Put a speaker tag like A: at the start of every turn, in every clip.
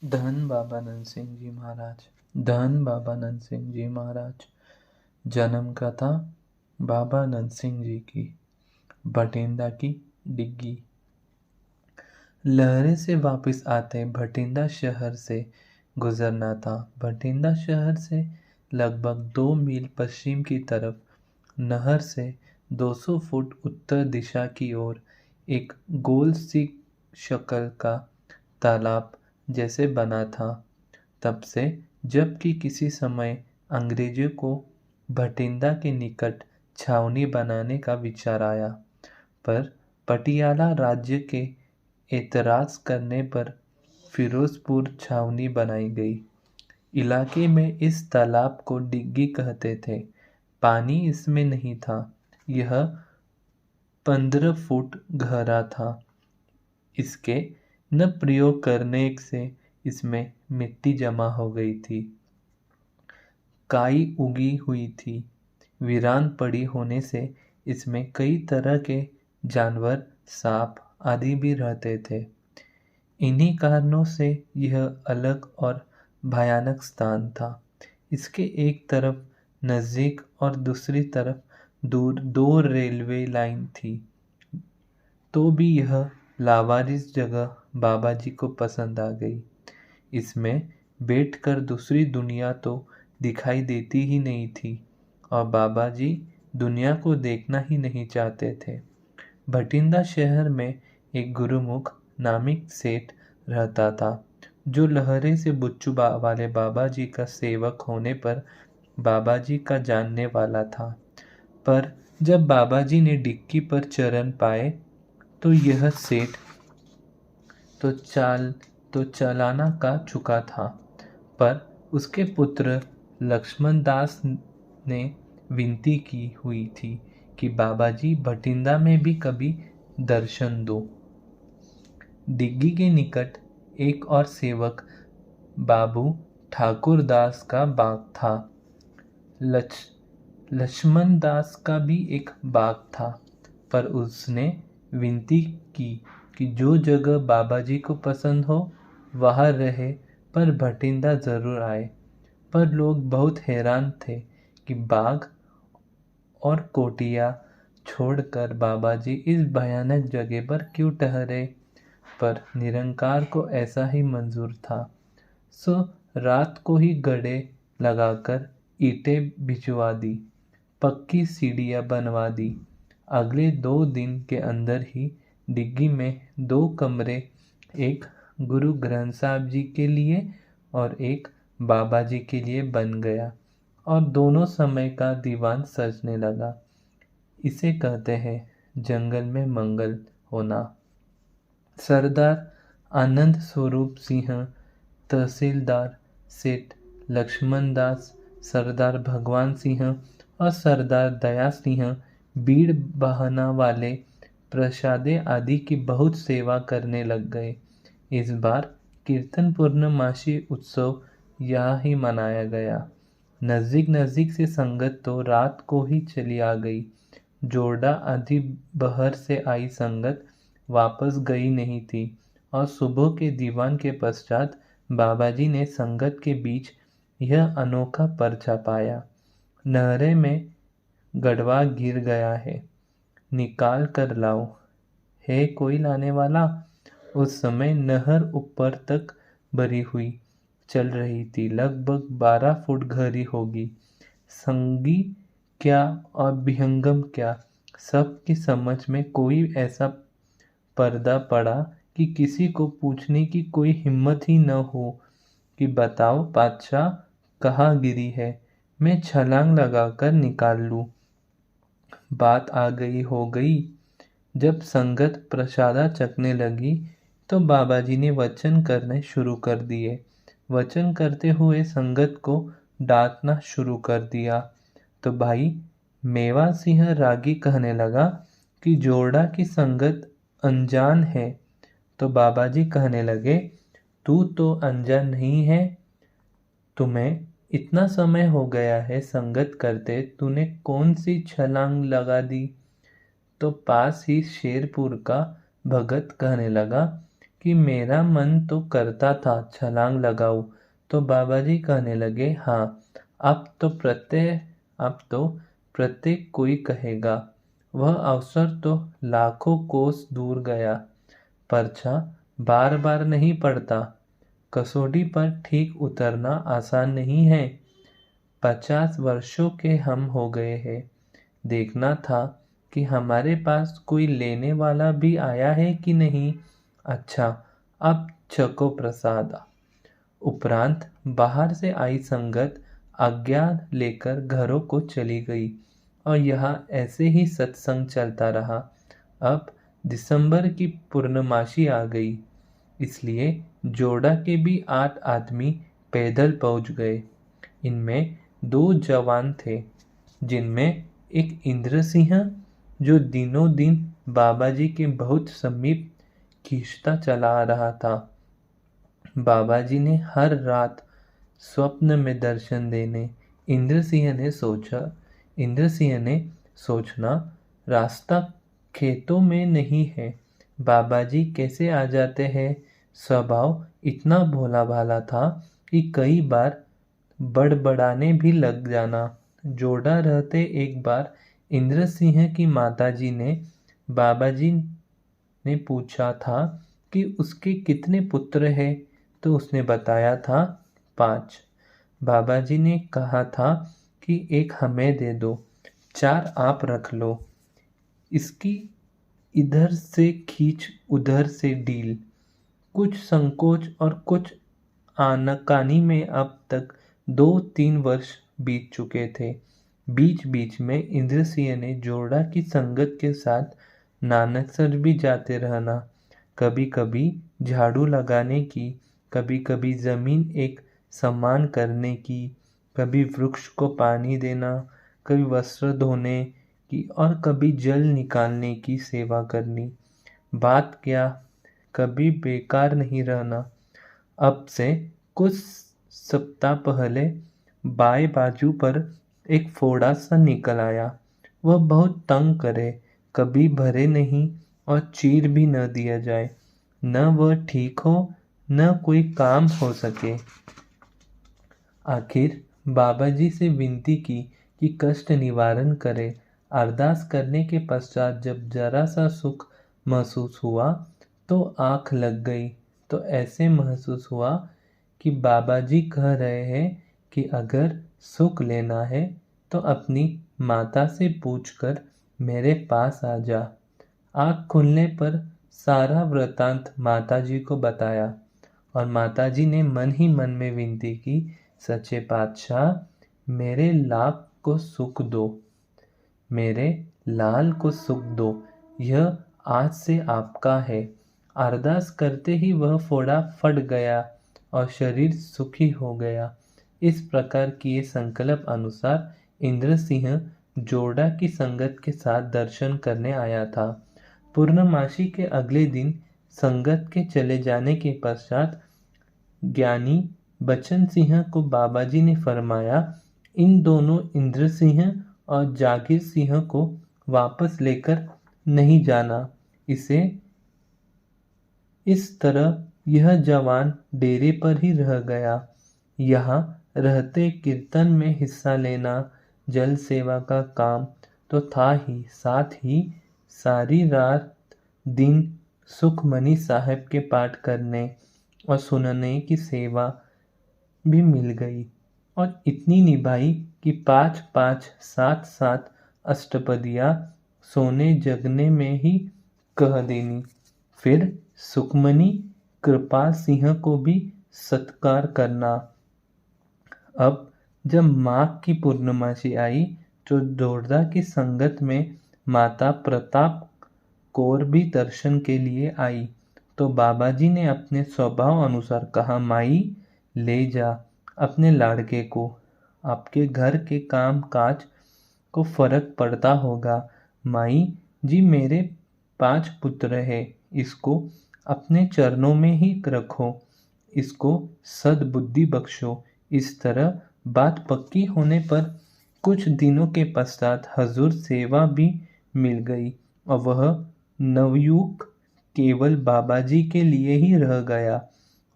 A: धन बाबा नंद सिंह जी महाराज। धन बाबा नंद सिंह जी महाराज। जन्म कथा बाबा नंद सिंह जी की। भटिंडा की डिग्गी। लहरे से वापस आते भटिंडा शहर से गुजरना था। भटिंडा शहर से लगभग 2 मील पश्चिम की तरफ नहर से 200 फुट उत्तर दिशा की ओर एक गोल सी शक्ल का तालाब जैसे बना था। तब से जबकि किसी समय अंग्रेजों को भटिंडा के निकट छावनी बनाने का विचार आया, पर पटियाला राज्य के एतराज़ करने पर फिरोजपुर छावनी बनाई गई। इलाके में इस तालाब को डिग्गी कहते थे। पानी इसमें नहीं था। यह 15 फुट गहरा था। इसके न प्रयोग करने से इसमें मिट्टी जमा हो गई थी, काई उगी हुई थी। वीरान पड़ी होने से इसमें कई तरह के जानवर, सांप आदि भी रहते थे। इन्हीं कारणों से यह अलग और भयानक स्थान था। इसके एक तरफ नज़दीक और दूसरी तरफ दूर 2 रेलवे लाइन थी। तो भी यह लावारिस जगह बाबा जी को पसंद आ गई। इसमें बैठकर दूसरी दुनिया तो दिखाई देती ही नहीं थी और बाबा जी दुनिया को देखना ही नहीं चाहते थे। भटिंडा शहर में एक गुरुमुख नामिक सेठ रहता था, जो लहरे से बुच्चू वाले बाबा जी का सेवक होने पर बाबा जी का जानने वाला था। पर जब बाबा जी ने डिक्की पर चरण पाए तो यह सेठ तो चालाना का चुका था। पर उसके पुत्र लक्ष्मण दास ने विनती की हुई थी कि बाबा जी भटिंडा में भी कभी दर्शन दो। डिग्गी के निकट एक और सेवक बाबू ठाकुर दास का बाग था। लक्ष्मण दास का भी एक बाग था, पर उसने विनती की कि जो जगह बाबा जी को पसंद हो वहाँ रहे, पर भटिंडा जरूर आए। पर लोग बहुत हैरान थे कि बाग और कोटिया छोड़कर बाबा जी इस भयानक जगह पर क्यों ठहरे। पर निरंकार को ऐसा ही मंजूर था। सो रात को ही गड़े लगाकर ईंटें बिछवा दी, पक्की सीढ़ियाँ बनवा दी। अगले 2 दिन के अंदर ही डिग्गी में 2 कमरे, एक गुरु ग्रंथ साहब जी के लिए और एक बाबा जी के लिए बन गया और दोनों समय का दीवान सजने लगा। इसे कहते हैं जंगल में मंगल होना। सरदार आनंद स्वरूप सिंह, तहसीलदार सेठ लक्ष्मण दास, सरदार भगवान सिंह और सरदार दया सिंह बीड़ बहाना वाले प्रसादे आदि की बहुत सेवा करने लग गए। इस बार कीर्तन पूर्णमासी उत्सव यहाँ ही मनाया गया। नज़दीक नज़दीक से संगत तो रात को ही चली आ गई। जोड़ा आदि बहर से आई संगत वापस गई नहीं थी और सुबह के दीवान के पश्चात बाबा जी ने संगत के बीच यह अनोखा पर्चा पाया। नहरे में गड़वा गिर गया है, निकाल कर लाओ। है कोई लाने वाला? उस समय नहर ऊपर तक भरी हुई चल रही थी, लगभग 12 फुट गहरी होगी। संगी क्या और विहंगम क्या, सबकी समझ में कोई ऐसा पर्दा पड़ा कि किसी को पूछने की कोई हिम्मत ही न हो कि बताओ बादशाह कहाँ गिरी है, मैं छलांग लगाकर निकाल लूँ। बात आ गई हो गई। जब संगत प्रसादा चखने लगी तो बाबा जी ने वचन करने शुरू कर दिए। वचन करते हुए संगत को डांटना शुरू कर दिया। तो भाई मेवा सिंह रागी कहने लगा कि जोड़ा की संगत अनजान है। तो बाबा जी कहने लगे, तू तो अनजान नहीं है, तुम्हें इतना समय हो गया है संगत करते, तूने कौन सी छलांग लगा दी। तो पास ही शेरपुर का भगत कहने लगा कि मेरा मन तो करता था छलांग लगाऊं, तो बाबा जी कहने लगे, हाँ, अब तो प्रत्येक कोई कहेगा। वह अवसर तो लाखों कोस दूर गया। पर्चा बार बार नहीं पड़ता। कसौटी पर ठीक उतरना आसान नहीं है। 50 वर्षों के हम हो गए हैं। देखना था कि हमारे पास कोई लेने वाला भी आया है कि नहीं। अच्छा, अब छको प्रसाद। उपरांत बाहर से आई संगत आज्ञा लेकर घरों को चली गई और यहाँ ऐसे ही सत्संग चलता रहा। अब दिसंबर की पूर्णमासी आ गई, इसलिए जोड़ा के भी 8 आदमी पैदल पहुंच गए। इनमें 2 जवान थे, जिनमें एक इंद्र सिंह, जो दिनों दिन बाबा जी के बहुत समीप खींचता चला आ रहा था। बाबा जी ने हर रात स्वप्न में दर्शन देने। इंद्र सिंह ने सोचना, रास्ता खेतों में नहीं है, बाबा जी कैसे आ जाते हैं। स्वभाव इतना भोला भाला था कि कई बार बड़बड़ाने भी लग जाना। जोड़ा रहते एक बार इंद्र सिंह की माताजी ने बाबा जी ने पूछा था कि उसके कितने पुत्र हैं, तो उसने बताया था 5। बाबा जी ने कहा था कि एक हमें दे दो, 4 आप रख लो। इसकी इधर से खींच उधर से ढील, कुछ संकोच और कुछ आनाकानी में अब तक 2-3 वर्ष बीत चुके थे। बीच बीच में इंद्र सिंह ने जोड़ा की संगत के साथ नानकसर भी जाते रहना। कभी कभी झाड़ू लगाने की, कभी कभी जमीन एक समान करने की, कभी वृक्ष को पानी देना, कभी वस्त्र धोने की और कभी जल निकालने की सेवा करनी। बात क्या, कभी बेकार नहीं रहना। अब से कुछ सप्ताह पहले बाएं बाजू पर एक फोड़ा सा निकल आया। वह बहुत तंग करे, कभी भरे नहीं और चीर भी न दिया जाए। न वह ठीक हो, न कोई काम हो सके। आखिर बाबा जी से विनती की कि कष्ट निवारण करे। अरदास करने के पश्चात जब जरा सा सुख महसूस हुआ तो आँख लग गई। तो ऐसे महसूस हुआ कि बाबा जी कह रहे हैं कि अगर सुख लेना है तो अपनी माता से पूछकर मेरे पास आ जा। आँख खुलने पर सारा वृतांत माता जी को बताया और माता जी ने मन ही मन में विनती की, सच्चे पातशाह, मेरे लाभ को सुख दो, मेरे लाल को सुख दो, यह आज से आपका है। अरदास करते ही वह फोड़ा फट गया और शरीर सुखी हो गया। इस प्रकार किए संकल्प अनुसार इंद्र सिंह जोड़ा की संगत के साथ दर्शन करने आया था। पूर्णमासी के अगले दिन संगत के चले जाने के पश्चात ज्ञानी बचन सिंह को बाबा जी ने फरमाया, इन दोनों इंद्र सिंह और जागीर सिंह को वापस लेकर नहीं जाना। इस तरह यह जवान डेरे पर ही रह गया। यहाँ रहते कीर्तन में हिस्सा लेना, जल सेवा का काम तो था ही, साथ ही सारी रात दिन सुखमनी साहब के पाठ करने और सुनने की सेवा भी मिल गई और इतनी निभाई कि 5-5, 7-7 अष्टपदियाँ सोने जगने में ही कह देनी। फिर सुखमनी कृपाल सिंह को भी सत्कार करना। अब जब माघ की पूर्णमासी आई तो जोरदा की संगत में माता प्रताप कौर भी दर्शन के लिए आई। तो बाबा जी ने अपने स्वभाव अनुसार कहा, माई ले जा अपने लाड़के को, आपके घर के काम काज को फर्क पड़ता होगा। माई जी, मेरे 5 पुत्र हैं, इसको अपने चरणों में ही रखो, इसको सद्बुद्धि बख्शो। इस तरह बात पक्की होने पर कुछ दिनों के पश्चात हजूर सेवा भी मिल गई और वह नवयुग केवल बाबा जी के लिए ही रह गया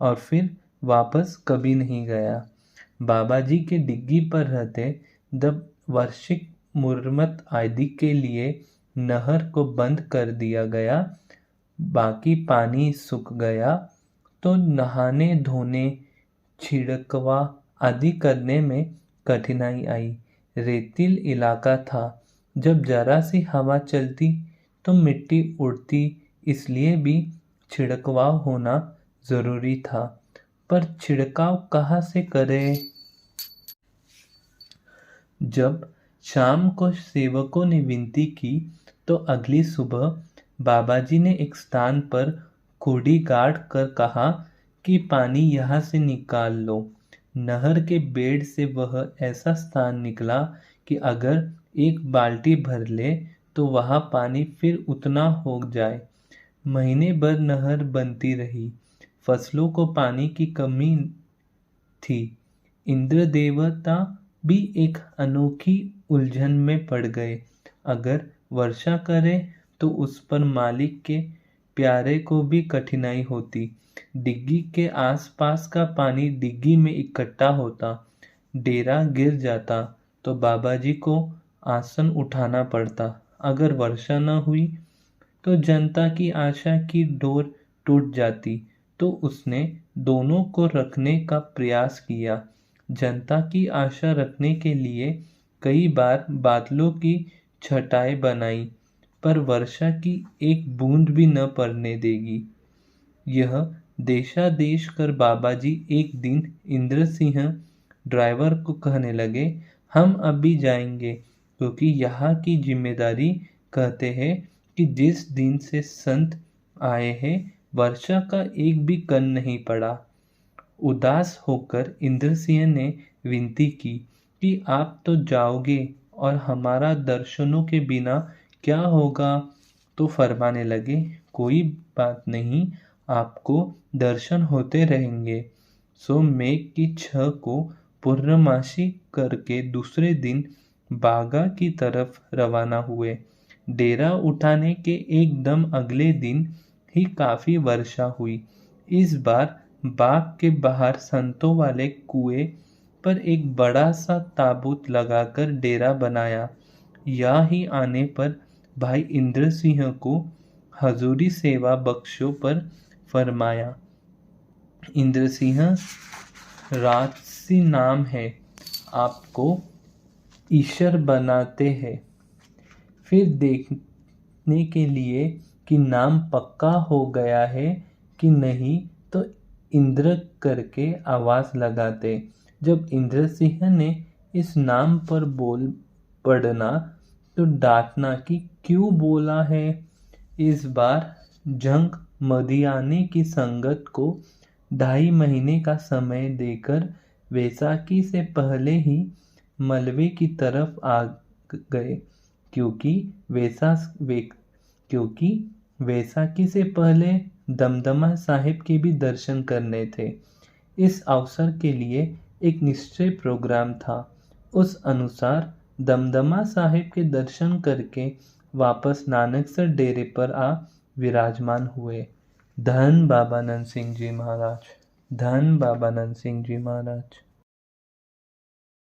A: और फिर वापस कभी नहीं गया। बाबा जी के डिग्गी पर रहते जब वार्षिक मुरम्मत आदि के लिए नहर को बंद कर दिया गया, बाकी पानी सूख गया, तो नहाने धोने छिड़कवा आदि करने में कठिनाई आई। रेतील इलाका था, जब जरा सी हवा चलती तो मिट्टी उड़ती, इसलिए भी छिड़कवाव होना जरूरी था। पर छिड़काव कहाँ से करें? जब शाम को सेवकों ने विनती की तो अगली सुबह बाबा जी ने एक स्थान पर खूंटी गाड़ कर कहा कि पानी यहाँ से निकाल लो। नहर के बेड़ से वह ऐसा स्थान निकला कि अगर एक बाल्टी भर ले तो वहाँ पानी फिर उतना हो जाए। महीने भर नहर बनती रही। फसलों को पानी की कमी थी। इंद्र देवता भी एक अनोखी उलझन में पड़ गए। अगर वर्षा करे तो उस पर मालिक के प्यारे को भी कठिनाई होती। डिग्गी के आसपास का पानी डिग्गी में इकट्ठा होता, डेरा गिर जाता तो बाबा जी को आसन उठाना पड़ता। अगर वर्षा न हुई तो जनता की आशा की डोर टूट जाती। तो उसने दोनों को रखने का प्रयास किया। जनता की आशा रखने के लिए कई बार बादलों की छटाएं बनाई, पर वर्षा की एक बूंद भी न पड़ने देगी। यह देशादेश कर बाबा जी एक दिन इंद्र सिंह ड्राइवर को कहने लगे, हम अभी जाएंगे क्योंकि यहाँ की जिम्मेदारी कहते हैं कि जिस दिन से संत आए हैं वर्षा का एक भी कण नहीं पड़ा। उदास होकर इंद्र सिंह ने विनती की कि आप तो जाओगे और हमारा दर्शनों के बिना क्या होगा? तो फरमाने लगे, कोई बात नहीं, आपको दर्शन होते रहेंगे। सो मेघ की छह को पूर्णमासी करके दूसरे दिन बागा की तरफ रवाना हुए। डेरा उठाने के एकदम अगले दिन ही काफी वर्षा हुई। इस बार बाग के बाहर संतों वाले कुएं पर एक बड़ा सा ताबूत लगाकर डेरा बनाया। यहाँ ही आने पर भाई इंद्र सिंह को हजूरी सेवा बख्शो पर फरमाया। इंद्र सिंह राजसी नाम है, आपको ईश्वर बनाते हैं। फिर देखने के लिए कि नाम पक्का हो गया है कि नहीं तो इंद्र करके आवाज लगाते। जब इंद्र सिंह ने इस नाम पर बोल पड़ना तो डांटना कि क्यों बोला है। इस बार जंग मदियाने की संगत को 2.5 महीने का समय देकर वैसाखी से पहले ही मलबे की तरफ आ गए, क्योंकि वैसाखी से पहले दमदमा साहिब के भी दर्शन करने थे। इस अवसर के लिए एक निश्चय प्रोग्राम था। उस अनुसार दमदमा साहिब के दर्शन करके वापस नानकसर डेरे पर आ विराजमान हुए। धन बाबा नंद सिंह जी महाराज, धन बाबा नंद सिंह जी महाराज।